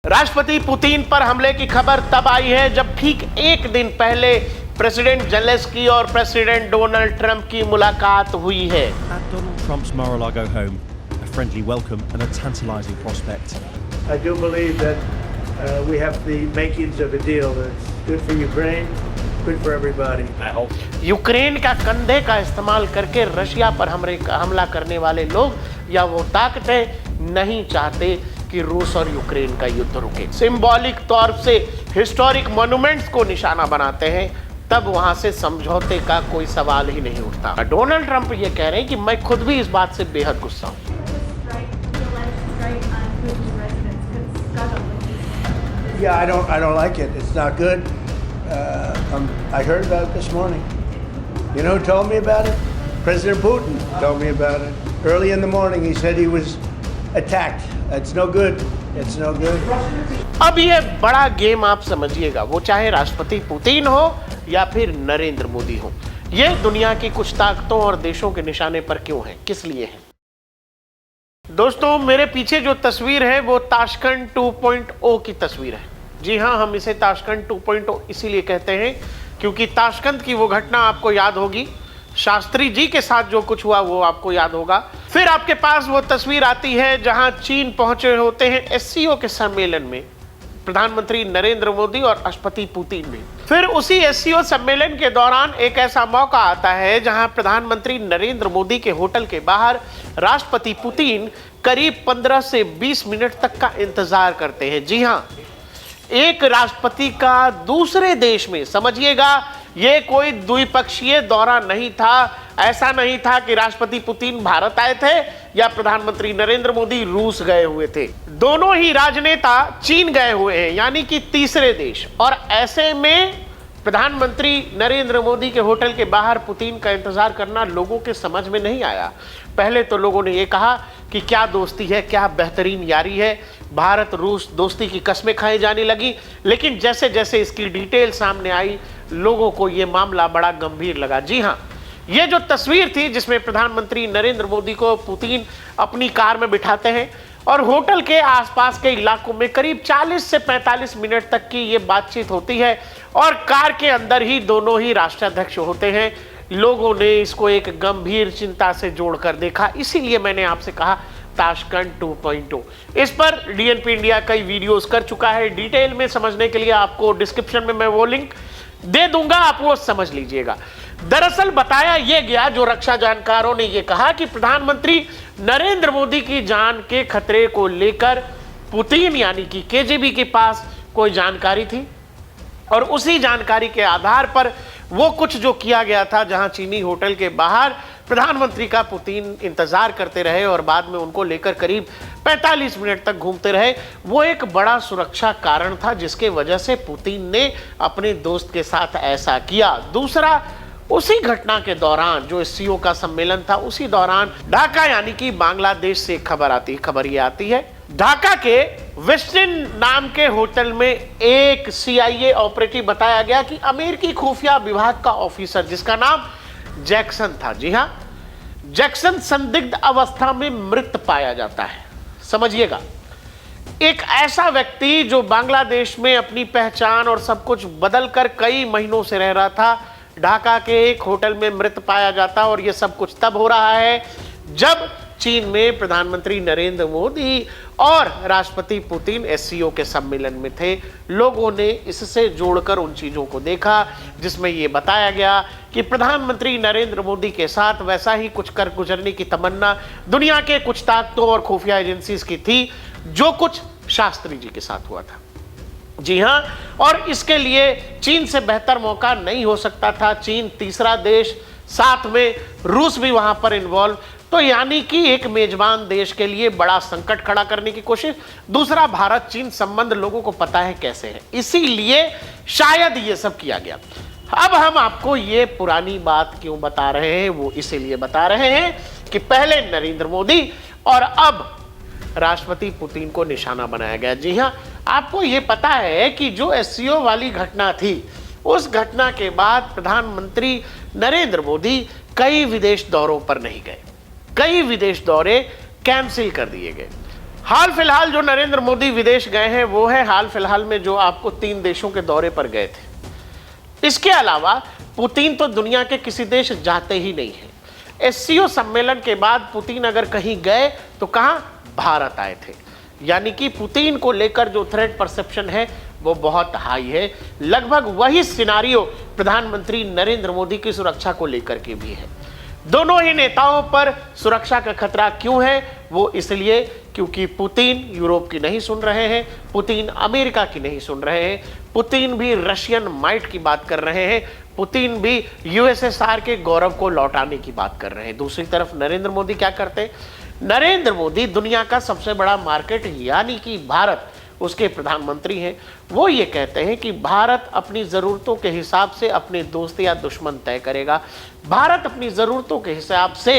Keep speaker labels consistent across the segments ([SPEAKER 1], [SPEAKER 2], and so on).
[SPEAKER 1] राष्ट्रपति पुतिन पर हमले की खबर तब आई है जब ठीक एक दिन पहले प्रेसिडेंट जेलेंस्की और प्रेसिडेंट डोनाल्ड ट्रंप की मुलाकात हुई है।
[SPEAKER 2] At Donald Trump's Mar-a-Lago home, a friendly welcome and a tantalizing prospect.
[SPEAKER 3] I do believe that we have the makings of a deal that's good for Ukraine, good for everybody. I hope.
[SPEAKER 1] Ukraine का कंधे का इस्तेमाल करके Russia पर हमला करने वाले लोग या वो ताकतें नहीं चाहते कि रूस और यूक्रेन का युद्ध रुके। सिंबॉलिक तौर से हिस्टोरिक मॉन्यूमेंट्स को निशाना बनाते हैं, तब वहां से समझौते का कोई सवाल ही नहीं उठता। डोनाल्ड ट्रंप ये कह रहे हैं कि मैं खुद भी इस बात से बेहद गुस्सा हूं।
[SPEAKER 3] Yeah, I don't like it. It's not good. I heard about it this morning. You know who told me about it? President Putin told me about it. Early in the morning, he said he was attacked. It's no good. It's no good.
[SPEAKER 1] अब ये बड़ा game आप समझिएगा, वो चाहे राष्ट्रपति Putin हो या फिर नरेंद्र मोदी हो, ये दुनिया की कुछ ताकतों और देशों के निशाने पर क्यों है, किस लिए है। दोस्तों, मेरे पीछे जो तस्वीर है वो ताशकंद 2.0 की तस्वीर है। जी हाँ, हम इसे ताशकंद 2.0 इसीलिए कहते हैं क्योंकि ताशकंद की वो घटना आपको याद होगी, शास्त्री जी के साथ जो कुछ हुआ वो आपको याद होगा। फिर आपके पास वो तस्वीर आती है जहां चीन पहुंचे होते हैं एससीओ के सम्मेलन में, प्रधानमंत्री नरेंद्र मोदी और राष्ट्रपति पुतिन में। फिर उसी एससीओ सम्मेलन के दौरान एक ऐसा मौका आता है जहां प्रधानमंत्री नरेंद्र मोदी के होटल के बाहर राष्ट्रपति पुतिन करीब 15 से 20 मिनट तक का इंतजार करते हैं। जी हाँ, एक राष्ट्रपति का दूसरे देश में, समझिएगा, ये कोई द्विपक्षीय दौरा नहीं था। ऐसा नहीं था कि राष्ट्रपति पुतिन भारत आए थे या प्रधानमंत्री नरेंद्र मोदी रूस गए हुए थे। दोनों ही राजनेता चीन गए हुए हैं, यानी कि तीसरे देश। और ऐसे में प्रधानमंत्री नरेंद्र मोदी के होटल के बाहर पुतिन का इंतजार करना लोगों के समझ में नहीं आया। पहले तो लोगों ने ये कहा कि क्या दोस्ती है, क्या बेहतरीन यारी है, भारत रूस दोस्ती की कस्में खाई जाने लगी। लेकिन जैसे जैसे इसकी डिटेल सामने आई, लोगों को ये मामला बड़ा गंभीर लगा। जी हाँ, ये जो तस्वीर थी जिसमें प्रधानमंत्री नरेंद्र मोदी को पुतिन अपनी कार में बिठाते हैं और होटल के आसपास के इलाकों में करीब 40 से 45 मिनट तक की ये बातचीत होती है और कार के अंदर ही दोनों ही राष्ट्राध्यक्ष होते हैं। लोगों ने इसको एक गंभीर चिंता से जोड़कर देखा, इसीलिए मैंने आपसे कहा ताशकंद 2.0। इस पर डीएनपी इंडिया कई वीडियोस कर चुका है। डिटेल में समझने के लिए आपको डिस्क्रिप्शन में मैं वो लिंक दे दूंगा, आप वो समझ लीजिएगा। दरअसल बताया यह गया, जो रक्षा जानकारों ने यह कहा कि प्रधानमंत्री नरेंद्र मोदी की जान के खतरे को लेकर पुतिन यानी कि केजीबी के पास कोई जानकारी थी और उसी जानकारी के आधार पर वो कुछ जो किया गया था, जहां चीनी होटल के बाहर प्रधानमंत्री का पुतिन इंतजार करते रहे और बाद में उनको लेकर करीब 45 मिनट तक घूमते रहे, वो एक बड़ा सुरक्षा कारण था जिसके वजह से पुतिन ने अपने दोस्त के साथ ऐसा किया। दूसरा, उसी घटना के दौरान जो एससीओ का सम्मेलन था, उसी दौरान ढाका यानी कि बांग्लादेश से खबर ये आती है, ढाका के वेस्टिन नाम के होटल में एक सीआईए ऑपरेटिव बताया गया कि अमेरिकी खुफिया विभाग का ऑफिसर जिसका नाम जैक्सन था, जी हां, जैक्सन संदिग्ध अवस्था में मृत पाया जाता है। समझिएगा, एक ऐसा व्यक्ति जो बांग्लादेश में अपनी पहचान और सब कुछ बदलकर कई महीनों से रह रहा था, ढाका के एक होटल में मृत पाया जाता। और यह सब कुछ तब हो रहा है जब चीन में प्रधानमंत्री नरेंद्र मोदी और राष्ट्रपति पुतिन एससीओ के सम्मेलन में थे। लोगों ने इससे जोड़कर उन चीजों को देखा जिसमें यह बताया गया कि प्रधानमंत्री नरेंद्र मोदी के साथ वैसा ही कुछ कर गुजरने की तमन्ना दुनिया के कुछ ताकतों और खुफिया एजेंसीज की थी, जो कुछ शास्त्री जी के साथ हुआ था। जी हां, और इसके लिए चीन से बेहतर मौका नहीं हो सकता था। चीन तीसरा देश, साथ में रूस भी वहां पर इन्वॉल्व, तो यानी कि एक मेजबान देश के लिए बड़ा संकट खड़ा करने की कोशिश। दूसरा, भारत चीन संबंध लोगों को पता है कैसे है, इसीलिए शायद ये सब किया गया। अब हम आपको ये पुरानी बात क्यों बता रहे हैं, वो इसीलिए बता रहे हैं कि पहले नरेंद्र मोदी और अब राष्ट्रपति पुतिन को निशाना बनाया गया। जी हां, आपको ये पता है कि जो एससीओ वाली घटना थी, उस घटना के बाद प्रधानमंत्री नरेंद्र मोदी कई विदेश दौरों पर नहीं गए, कई विदेश दौरे कैंसिल कर दिए गए। हाल फिलहाल जो नरेंद्र मोदी विदेश गए हैं वो है हाल फिलहाल में जो आपको 3 देशों के दौरे पर गए थे। इसके अलावा पुतिन तो दुनिया के किसी देश जाते ही नहीं है। एससीओ सम्मेलन के बाद पुतिन अगर कहीं गए तो कहां, भारत आए थे। यानी कि पुतिन को लेकर जो थ्रेट परसेप्शन है वो बहुत हाई है। लगभग वही सिनारियो प्रधानमंत्री नरेंद्र मोदी की सुरक्षा को लेकर के भी है। दोनों ही नेताओं पर सुरक्षा का खतरा क्यों है, वो इसलिए क्योंकि पुतिन यूरोप की नहीं सुन रहे हैं, पुतिन अमेरिका की नहीं सुन रहे हैं, पुतिन भी रशियन माइट की बात कर रहे हैं, पुतिन भी यूएसएसआर के गौरव को लौटाने की बात कर रहे हैं। दूसरी तरफ नरेंद्र मोदी क्या करते हैं? नरेंद्र मोदी दुनिया का सबसे बड़ा मार्केट यानी कि भारत, उसके प्रधानमंत्री हैं। वो ये कहते हैं कि भारत अपनी ज़रूरतों के हिसाब से अपने दोस्त या दुश्मन तय करेगा। भारत अपनी ज़रूरतों के हिसाब से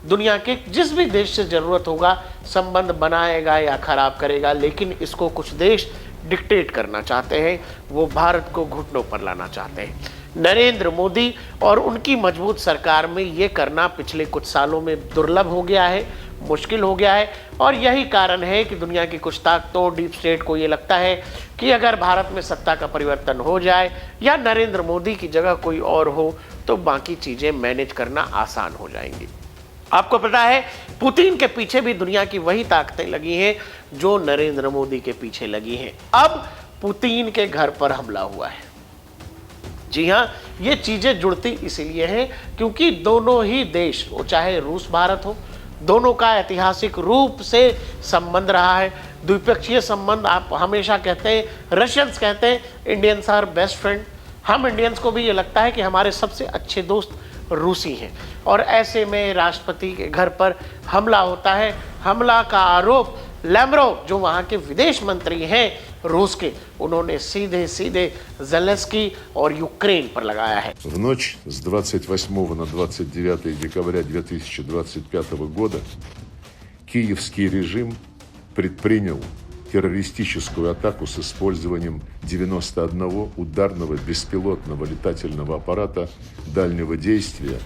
[SPEAKER 1] दुनिया के जिस भी देश से ज़रूरत होगा संबंध बनाएगा या खराब करेगा, लेकिन इसको कुछ देश डिक्टेट करना चाहते हैं, वो भारत को घुटनों पर लाना चाहते हैं। नरेंद्र मोदी और उनकी मजबूत सरकार में ये करना पिछले कुछ सालों में दुर्लभ हो गया है, मुश्किल हो गया है। और यही कारण है कि दुनिया की कुछ ताकतों, डीप स्टेट को ये लगता है कि अगर भारत में सत्ता का परिवर्तन हो जाए या नरेंद्र मोदी की जगह कोई और हो तो बाकी चीज़ें मैनेज करना आसान हो जाएंगी। आपको पता है पुतिन के पीछे भी दुनिया की वही ताकतें लगी हैं जो नरेंद्र मोदी के पीछे लगी हैं। अब पुतिन के घर पर हमला हुआ है। जी हाँ, ये चीजें जुड़ती इसीलिए हैं क्योंकि दोनों ही देश, वो चाहे रूस भारत हो, दोनों का ऐतिहासिक रूप से संबंध रहा है, द्विपक्षीय संबंध। आप हमेशा कहते हैं, रशियंस कहते हैं इंडियंस आर बेस्ट फ्रेंड। हम इंडियंस को भी ये लगता है कि हमारे सबसे अच्छे दोस्त रूसी हैं। और ऐसे में राष्ट्रपति के घर पर हमला होता है। हमला का आरोप लैवरोव, जो वहाँ के विदेश मंत्री हैं रूस के, उन्होंने सीधे सीधे ज़ेलेंस्की और यूक्रेन पर लगाया है।
[SPEAKER 4] В ночь с 28 на 29 декабря 2025 года киевский режим предпринял террористическую атаку с использованием 91 ударного беспилотного летательного аппарата дальнего действия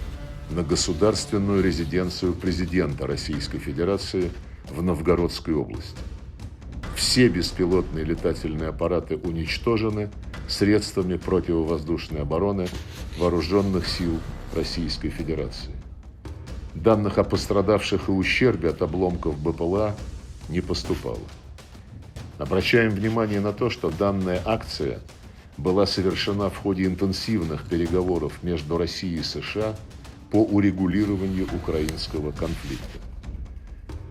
[SPEAKER 4] на государственную резиденцию президента Российской Федерации в Новгородской области. Все беспилотные летательные аппараты уничтожены средствами противовоздушной обороны Вооруженных сил Российской Федерации. Данных о пострадавших и ущербе от обломков БПЛА не поступало. Обращаем внимание на то, что данная акция была совершена в ходе интенсивных переговоров между Россией и США по урегулированию украинского конфликта.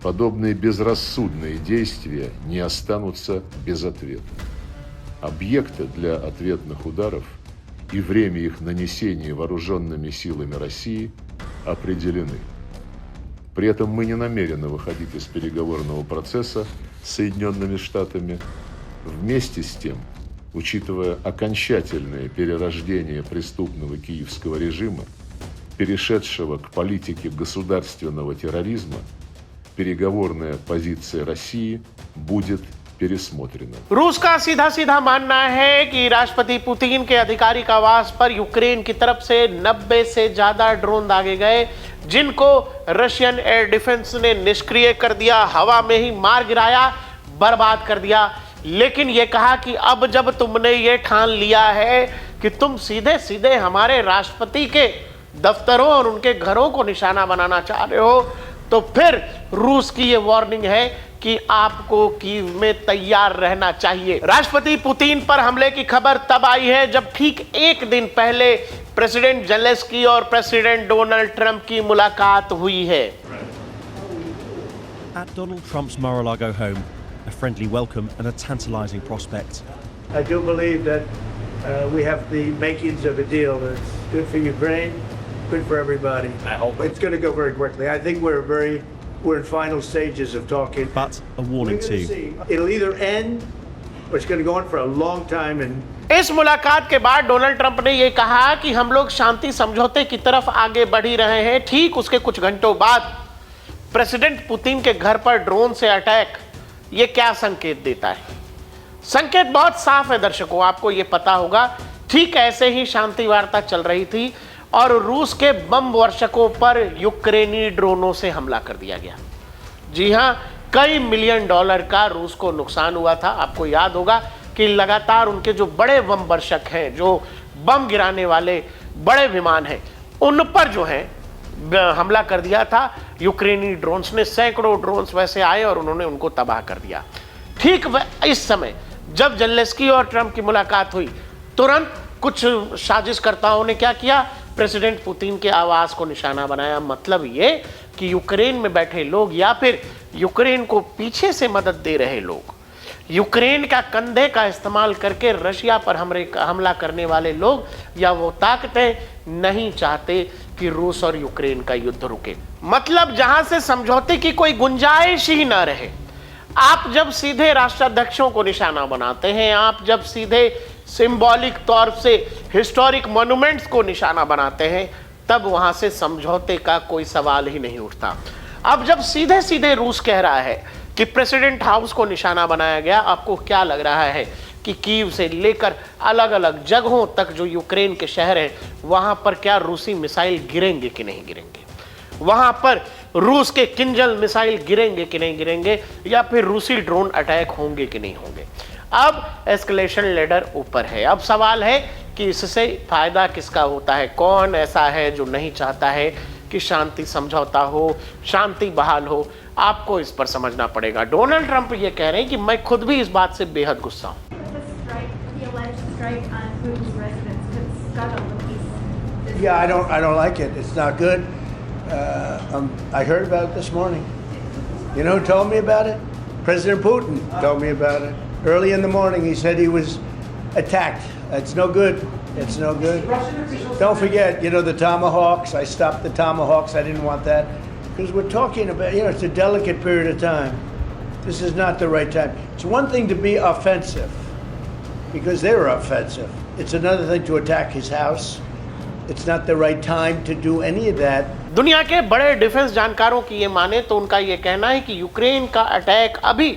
[SPEAKER 4] Подобные безрассудные действия не останутся без ответа. Объекты для ответных ударов и время их нанесения вооруженными силами России определены. При этом мы не намерены выходить из переговорного процесса с Соединенными Штатами. Вместе с тем, учитывая окончательное перерождение преступного киевского режима, перешедшего к политике государственного терроризма, переговорная позиция России будет пересмотрена.
[SPEAKER 1] रूस का सीधा सीधा मानना है कि राष्ट्रपति पुतिन के आधिकारिक आवास पर यूक्रेन की तरफ से 90 से ज्यादा ड्रोन दागे गए, जिनको रशियन एयर डिफेंस ने निष्क्रिय कर दिया, हवा में ही मार गिराया, बर्बाद कर दिया। लेकिन यह कहा कि अब जब तुमने ये ठान लिया है कि तुम सीधे सीधे हमारे राष्ट्रपति के दफ्तरों और उनके घरों को निशाना बनाना चाह रहे हो, तो फिर रूस की ये वार्निंग है कि आपको कीव में तैयार रहना चाहिए। राष्ट्रपति पुतिन पर हमले की खबर तब आई है जब ठीक एक दिन पहले प्रेसिडेंट ज़ेलेंस्की और प्रेसिडेंट डोनाल्ड ट्रंप की मुलाकात हुई है।
[SPEAKER 2] At Donald Trump's Mar-a-Lago home, a friendly welcome and a tantalising prospect.
[SPEAKER 3] I do believe that we have the makings of a deal that's good for Ukraine, good for everybody. I hope it's going to go very quickly. I think we're in final stages of talking.
[SPEAKER 2] But a warning
[SPEAKER 3] We're gonna
[SPEAKER 2] too.
[SPEAKER 3] see. It'll either end or it's going to go on for a long time. And
[SPEAKER 1] इस मुलाकात के बाद Donald Trump ने यह कहा कि हम लोग शांति समझौते की तरफ आगे बढ़ ही रहे हैं। ठीक उसके कुछ घंटों बाद प्रेसिडेंट पुतिन के घर पर ड्रोन से अटैक, ये क्या संकेत देता है? संकेत बहुत साफ है दर्शकों, आपको ये पता होगा। ठीक ऐसे ही शांति वार्ता चल रही थी और रूस के बम वर्षकों पर यूक्रेनी ड्रोनों से हमला कर दिया गया। जी हां, कई मिलियन डॉलर का रूस को नुकसान हुआ था। आपको याद होगा कि लगातार उनके जो बड़े बम वर्षक हैं, जो बम गिराने वाले बड़े विमान हैं, उन पर जो है हमला कर दिया था यूक्रेनी ड्रोन्स ने। सैकड़ों ड्रोन्स वैसे आए और उन्होंने उनको तबाह कर दिया। ठीक इस समय जब जेलेंस्की और ट्रंप की मुलाकात हुई, तुरंत कुछ साजिशकर्ताओं ने क्या किया, प्रेसिडेंट पुतिन के आवास को निशाना बनाया। मतलब ये कि यूक्रेन में बैठे लोग या फिर यूक्रेन को पीछे से मदद दे रहे लोग, यूक्रेन का कंधे का इस्तेमाल करके रशिया पर हमला करने वाले लोग या वो ताकतें नहीं चाहते कि रूस और यूक्रेन का युद्ध रुके। मतलब जहां से समझौते की कोई गुंजाइश ही ना रहे। आप जब सीधे राष्ट्राध्यक्षों को निशाना बनाते हैं, आप जब सीधे सिंबॉलिक तौर से हिस्टोरिक मॉन्यूमेंट्स को निशाना बनाते हैं, तब वहां से समझौते का कोई सवाल ही नहीं उठता। अब जब सीधे सीधे रूस कह रहा है कि प्रेसिडेंट हाउस को निशाना बनाया गया, आपको क्या लग रहा है कि कीव से लेकर अलग अलग जगहों तक जो यूक्रेन के शहर हैं, वहां पर क्या रूसी मिसाइल गिरेंगे कि नहीं गिरेंगे? वहां पर रूस के किंजल मिसाइल गिरेंगे कि नहीं गिरेंगे, या फिर रूसी ड्रोन अटैक होंगे कि नहीं होंगे? अब एस्केलेशन लेडर ऊपर है। अब सवाल है कि इससे फायदा किसका होता है? कौन ऐसा है जो नहीं चाहता है कि शांति समझौता हो, शांति बहाल हो? आपको इस पर समझना पड़ेगा। डोनाल्ड ट्रंप ये कह रहे हैं कि मैं खुद भी इस बात से बेहद गुस्सा हूं।
[SPEAKER 3] Yeah, I don't like it. It's not good. I heard about it this morning. You know who told me about it? President Putin told me about it. Early in the morning, he said he was attacked. It's no good. It's no good. Don't forget, you know, the Tomahawks. I stopped the Tomahawks. I didn't want that. Because we're talking about, you know, it's a delicate period of time. This is not the right time. It's one thing to be offensive, because they were offensive. It's another thing to attack his house. It's not the right time to do any of that.
[SPEAKER 1] दुनिया के बड़े defence जानकारों की ये माने तो उनका ये कहना है कि यूक्रेन का अटैक अभी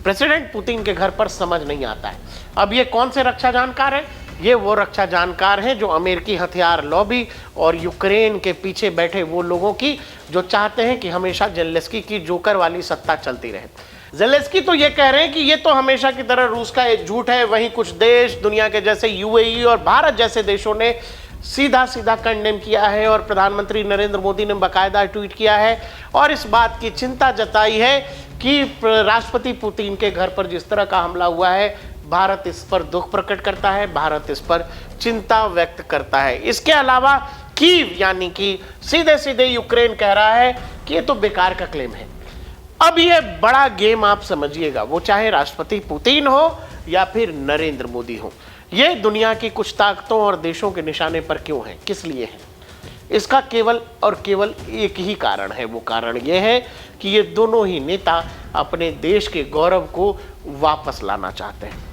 [SPEAKER 1] प्रेसिडेंट पुतिन के घर पर समझ नहीं आता है। अब ये कौन से रक्षा जानकार हैं? ये वो रक्षा जानकार हैं जो अमेरिकी हथियार लॉबी और यूक्रेन के पीछे बैठे वो लोगों की जो चाहते हैं कि हमेशा जेलेंस्की की जोकर वाली सत्ता चलती रहे। जेलेंस्की तो ये कह रहे हैं कि ये तो हमेशा की तरह रूस का एक झूठ है। वहीं कुछ देश दुनिया के जैसे यूएई और भारत जैसे देशों ने सीधा सीधा कंडेम किया है और प्रधानमंत्री नरेंद्र मोदी ने बाकायदा ट्वीट किया है और इस बात की चिंता जताई है कि राष्ट्रपति पुतिन के घर पर जिस तरह का हमला हुआ है, भारत इस पर दुख प्रकट करता है, भारत इस पर चिंता व्यक्त करता है। इसके अलावा कीव यानी कि सीधे सीधे यूक्रेन कह रहा है कि ये तो बेकार का क्लेम है। अब ये बड़ा गेम आप समझिएगा, वो चाहे राष्ट्रपति पुतिन हो या फिर नरेंद्र मोदी हो, ये दुनिया की कुछ ताकतों और देशों के निशाने पर क्यों है, किस लिए है? इसका केवल और केवल एक ही कारण है। वो कारण ये है कि ये दोनों ही नेता अपने देश के गौरव को वापस लाना चाहते हैं।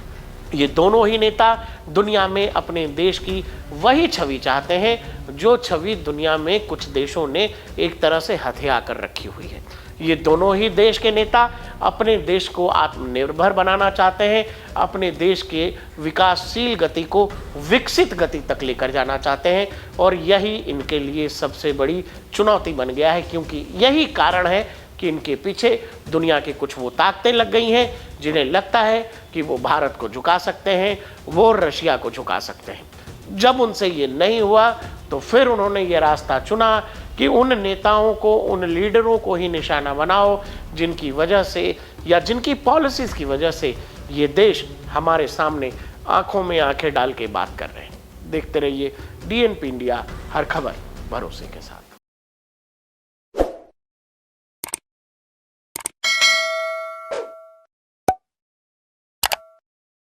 [SPEAKER 1] ये दोनों ही नेता दुनिया में अपने देश की वही छवि चाहते हैं जो छवि दुनिया में कुछ देशों ने एक तरह से हथिया कर रखी हुई है। ये दोनों ही देश के नेता अपने देश को आत्मनिर्भर बनाना चाहते हैं, अपने देश के विकासशील गति को विकसित गति तक लेकर जाना चाहते हैं और यही इनके लिए सबसे बड़ी चुनौती बन गया है, क्योंकि यही कारण है कि इनके पीछे दुनिया के कुछ वो ताकतें लग गई हैं जिन्हें लगता है कि वो भारत को झुका सकते हैं, वो रशिया को झुका सकते हैं। जब उनसे ये नहीं हुआ तो फिर उन्होंने ये रास्ता चुना कि उन नेताओं को, उन लीडरों को ही निशाना बनाओ जिनकी वजह से या जिनकी पॉलिसीज़ की वजह से ये देश हमारे सामने आंखों में आंखें डाल के बात कर रहे हैं। देखते रहिए DNP इंडिया, हर खबर भरोसे के साथ।